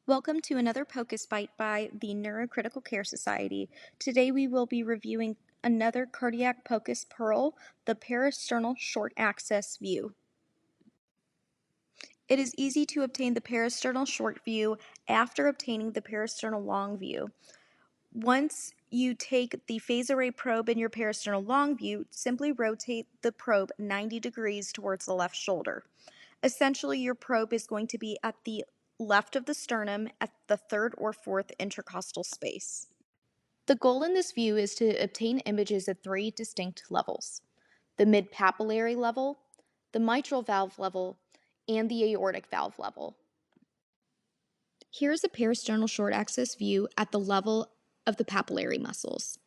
Welcome to another POCUS Byte by the Neurocritical Care Society. Today we will be reviewing another cardiac POCUS pearl, the parasternal short axis view. It is easy to obtain the parasternal short view after obtaining the parasternal long view. Once you take the phase array probe in your parasternal long view, simply rotate the probe 90 degrees towards the left shoulder. Essentially, your probe is going to be at the left of the sternum at the third or fourth intercostal space. The goal in this view is to obtain images at three distinct levels: the mid-papillary level, the mitral valve level, and the aortic valve level. Here's a parasternal short axis view at the level of the papillary muscles,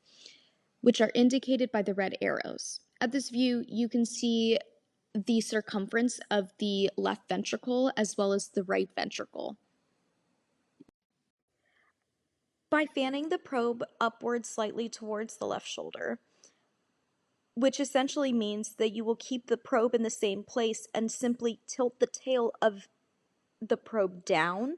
which are indicated by the red arrows. At this view, you can see the circumference of the left ventricle as well as the right ventricle. By fanning the probe upward slightly towards the left shoulder, which essentially means that you will keep the probe in the same place and simply tilt the tail of the probe down,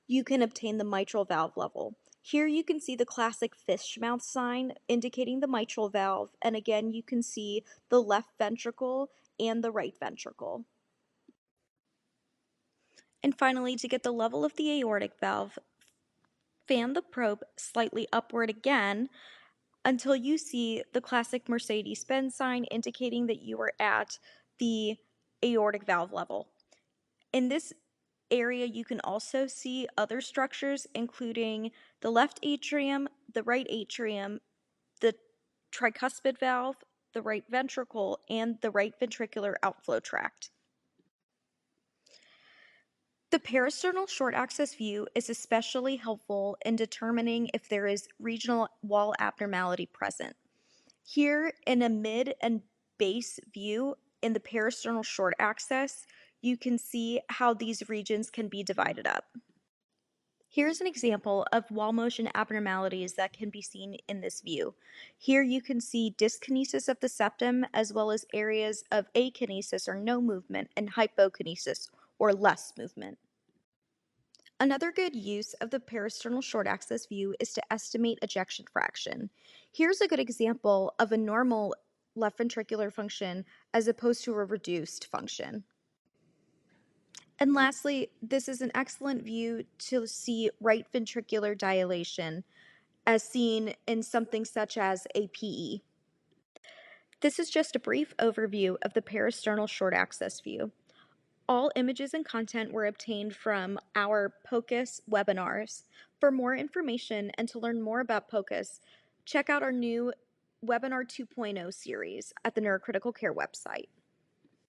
you can obtain the mitral valve level. Here you can see the classic fish mouth sign indicating the mitral valve, and again you can see the left ventricle and the right ventricle. And finally, to get the level of the aortic valve, fan the probe slightly upward again until you see the classic Mercedes-Benz sign indicating that you are at the aortic valve level. In this area, you can also see other structures, including the left atrium, the right atrium, the tricuspid valve, the right ventricle, and the right ventricular outflow tract. The parasternal short axis view is especially helpful in determining if there is regional wall abnormality present. Here in a mid and base view in the parasternal short axis, you can see how these regions can be divided up. Here's an example of wall motion abnormalities that can be seen in this view. Here you can see dyskinesis of the septum as well as areas of akinesis or no movement and hypokinesis or less movement. Another good use of the parasternal short axis view is to estimate ejection fraction. Here's a good example of a normal left ventricular function as opposed to a reduced function. And lastly, this is an excellent view to see right ventricular dilation as seen in something such as a PE. This is just a brief overview of the parasternal short axis view. All images and content were obtained from our POCUS webinars. For more information and to learn more about POCUS, check out our new Webinar 2.0 series at the Neurocritical Care website.